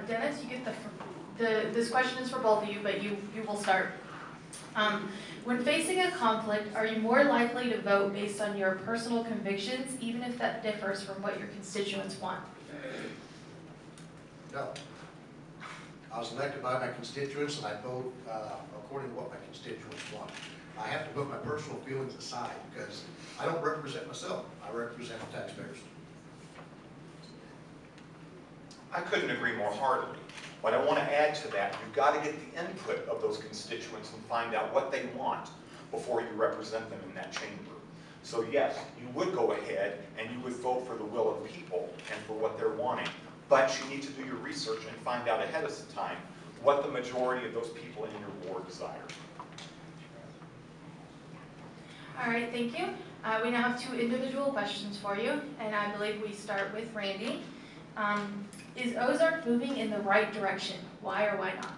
Dennis, you get this question is for both of you, but you will start. When facing a conflict, are you more likely to vote based on your personal convictions, even if that differs from what your constituents want? No. I was elected by my constituents, and I vote according to what my constituents want. I have to put my personal feelings aside because I don't represent myself. I represent the taxpayers. I couldn't agree more heartily. But I want to add to that, you've got to get the input of those constituents and find out what they want before you represent them in that chamber. So yes, you would go ahead and you would vote for the will of the people and for what they're wanting. But you need to do your research and find out ahead of time what the majority of those people in your ward desire. All right, thank you. We now have 2 individual questions for you, and I believe we start with Randy. Is Ozark moving in the right direction? Why or why not?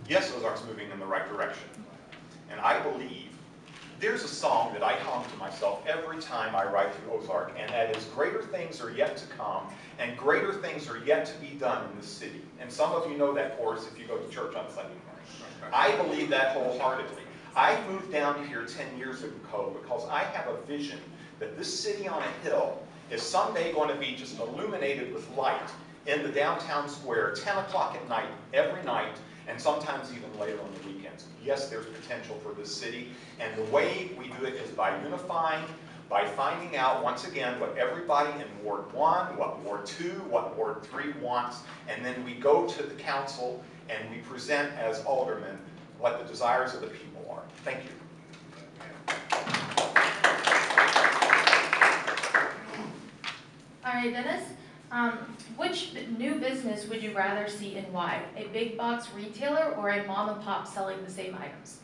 Yes, Ozark's moving in the right direction. And I believe there's a song that I hum to myself every time I ride through Ozark, and that is, greater things are yet to come, and greater things are yet to be done in this city. And some of you know that chorus if you go to church on Sunday morning. I believe that wholeheartedly. I moved down here 10 years ago because I have a vision that this city on a hill is someday going to be just illuminated with light in the downtown square, 10 o'clock at night, every night, and sometimes even later on the weekends. Yes, there's potential for this city, and the way we do it is by unifying, by finding out, once again, what everybody in Ward 1, what Ward 2, what Ward 3 wants, and then we go to the council and we present as aldermen what the desires of the people are. Thank you. All right, Dennis. Which new business would you rather see and why? A big box retailer or a mom and pop selling the same items?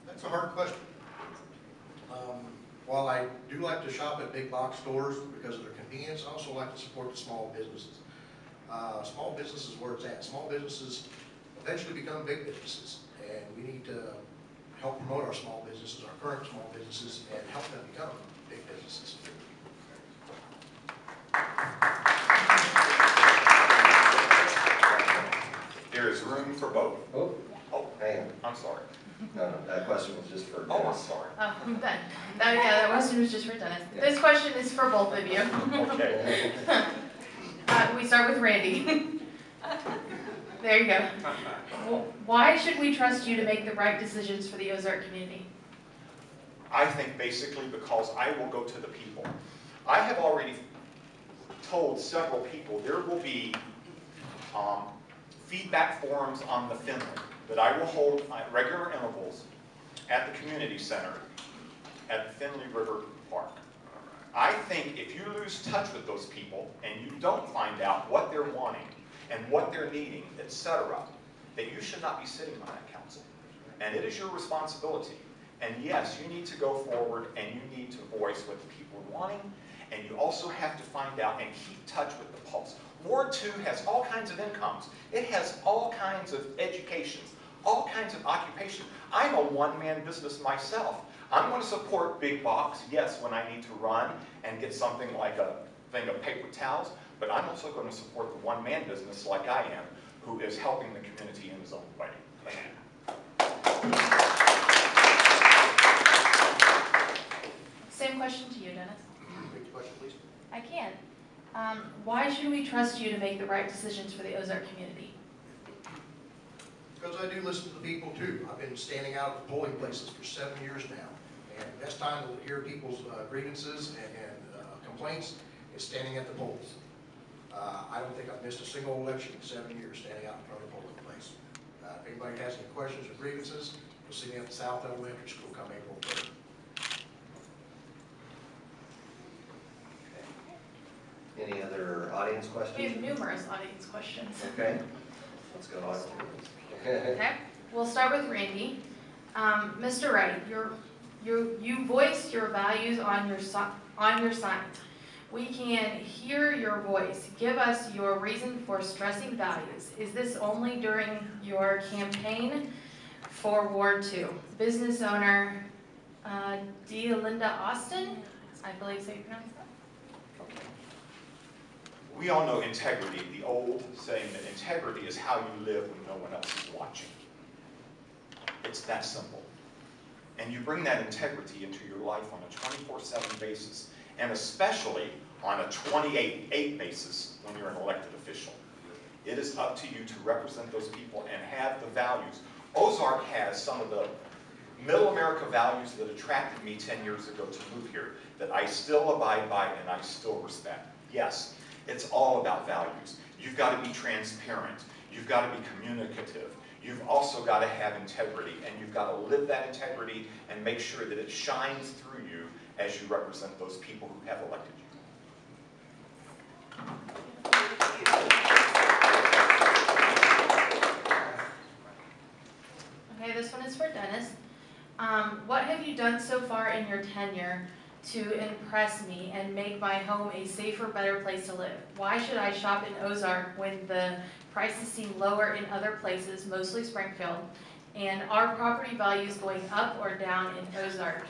That's a hard question. While I do like to shop at big box stores because of their convenience, I also like to support the small businesses. Small businesses is where it's at. Small businesses eventually become big businesses, and we need to help promote our small businesses, our current small businesses, and help them become big businesses. There is room for both. Oh, Oh, hang on. I'm sorry. No, that question was just for Oh, I'm Dennis. sorry. Oh, Ben. That question was just for Dennis. This question is for both of you. Okay. We start with Randy. There you go. Why should we trust you to make the right decisions for the Ozark community? I think basically because I will go to the people. I have already told several people there will be feedback forums on the Finley that I will hold at regular intervals at the community center at the Finley River Park. I think if you lose touch with those people and you don't find out what they're wanting and what they're needing, etc., that you should not be sitting on that council. And it is your responsibility. And yes, you need to go forward and you need to voice what the people are wanting, and you also have to find out and keep touch with the pulse. Ward 2 has all kinds of incomes. It has all kinds of educations, all kinds of occupation. I'm a one-man business myself. I'm going to support big box, yes, when I need to run and get something like a thing of paper towels, but I'm also going to support the one-man business like I am, who is helping the community in his own way. Thank you. Same question to you, Dennis. Repeat the question, please. I can. Why should we trust you to make the right decisions for the Ozark community? Because I do listen to the people too. I've been standing out at polling places for 7 years now. And the best time to hear people's grievances and complaints is standing at the polls. I don't think I've missed a single election in 7 years standing out in front of the polling place. If anybody has any questions or grievances, you'll see me at the South Elementary School come April 3rd. Any other audience We have questions? numerous audience questions. Okay, let's go on. Okay, we'll start with Randy. Mr. Wright, you voiced your values on your sign. We can hear your voice. Give us your reason for stressing values. Is this only during your campaign for Ward 2? Business owner Linda Austin, I believe so you pronounce that. We all know integrity, the old saying that integrity is how you live when no one else is watching. It's that simple. And you bring that integrity into your life on a 24/7 basis, and especially on a 28/8 basis when you're an elected official. It is up to you to represent those people and have the values. Ozark has some of the middle America values that attracted me 10 years ago to move here, that I still abide by and I still respect. Yes, it's all about values. You've got to be transparent. You've got to be communicative. You've also got to have integrity, and you've got to live that integrity and make sure that it shines through you as you represent those people who have elected you. Okay, this one is for Dennis. What have you done so far in your tenure to impress me and make my home a safer, better place to live? Why should I shop in Ozark when the prices seem lower in other places, mostly Springfield? And are property values going up or down in Ozark?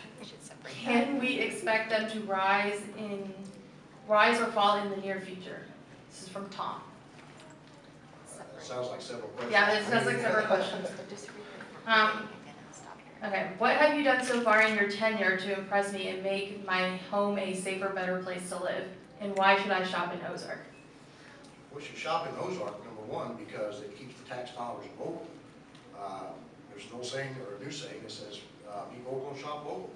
Can we expect them to rise or fall in the near future? This is from Tom. That sounds like several questions. Yeah, this sounds like several questions. Okay, what have you done so far in your tenure to impress me and make my home a safer, better place to live? And why should I shop in Ozark? We should shop in Ozark, number one, because it keeps the tax dollars local. There's an old saying, or a new saying, that says, be local and shop local.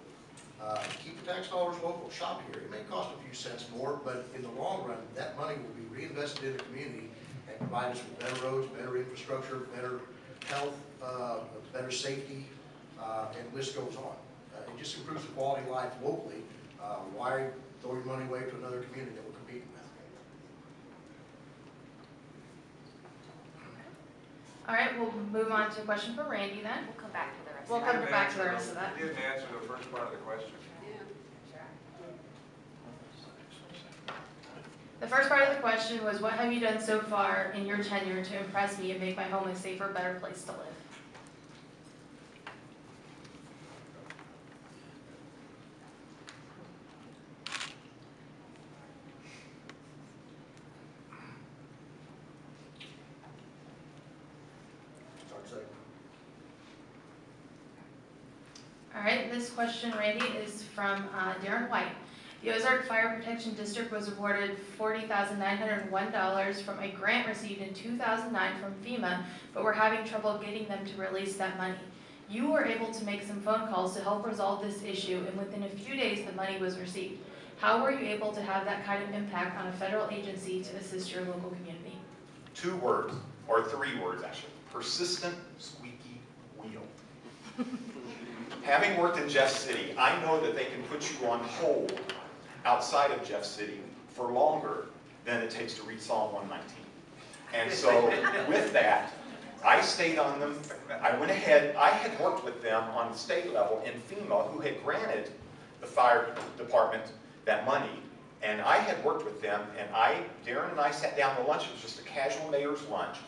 Keep the tax dollars local, shop here. It may cost a few cents more, but in the long run, that money will be reinvested in the community and provide us with better roads, better infrastructure, better health, better safety, and the list goes on. It just improves the quality of life locally. Why throw your money away to another community that we're competing with? All right, we'll move on to a question for Randy then. We'll come back to the rest We'll of come it. back to the rest of that. You didn't answer the first part of the question. The first part of the question was, what have you done so far in your tenure to impress me and make my home a safer, better place to live? Start second. All right, this question, Randy, is from Darren White. The Ozark Fire Protection District was awarded $40,901 from a grant received in 2009 from FEMA, but we're having trouble getting them to release that money. You were able to make some phone calls to help resolve this issue, and within a few days the money was received. How were you able to have that kind of impact on a federal agency to assist your local community? 2 words, or 3 words actually. Persistent, squeaky wheel. Having worked in Jeff City, I know that they can put you on hold outside of Jeff City for longer than it takes to read Psalm 119. And so with that, I stayed on them. I went ahead. I had worked with them on the state level in FEMA, who had granted the fire department that money. And I had worked with them, and Darren and I sat down to lunch. It was just a casual mayor's lunch.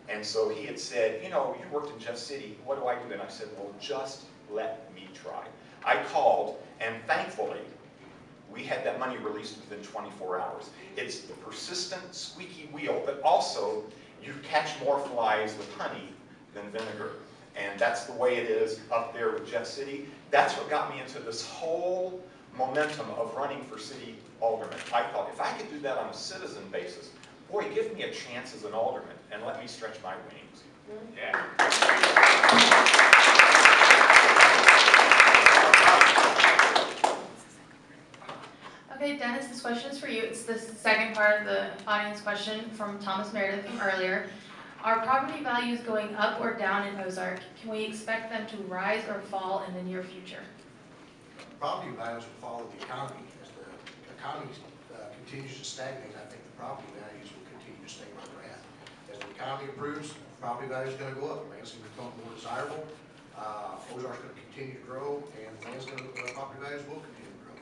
And so he had said, you know, you worked in Jeff City. What do I do? And I said, well, just let me try. I called, and thankfully, we had that money released within 24 hours. It's the persistent, squeaky wheel, but also you catch more flies with honey than vinegar. And that's the way it is up there with Jeff City. That's what got me into this whole momentum of running for city alderman. I thought, if I could do that on a citizen basis, boy, give me a chance as an alderman and let me stretch my wings. Yeah. Okay, Dennis, this question is for you. It's the second part of the audience question from Thomas Meredith from earlier. Are property values going up or down in Ozark? Can we expect them to rise or fall in the near future? Property values will follow the economy. As the economy continues to stagnate, I think the property values will continue to stay where they're at. As the economy improves, property values are going to go up. Land's going to become more desirable. Ozark's going to continue to grow, and property values will continue to grow.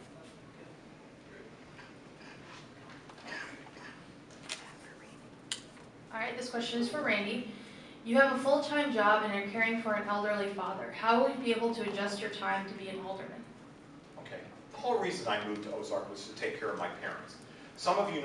All right, this question is for Randy. You have a full-time job and are caring for an elderly father. How will you be able to adjust your time to be an alderman? Okay. The whole reason I moved to Ozark was to take care of my parents. Some of you know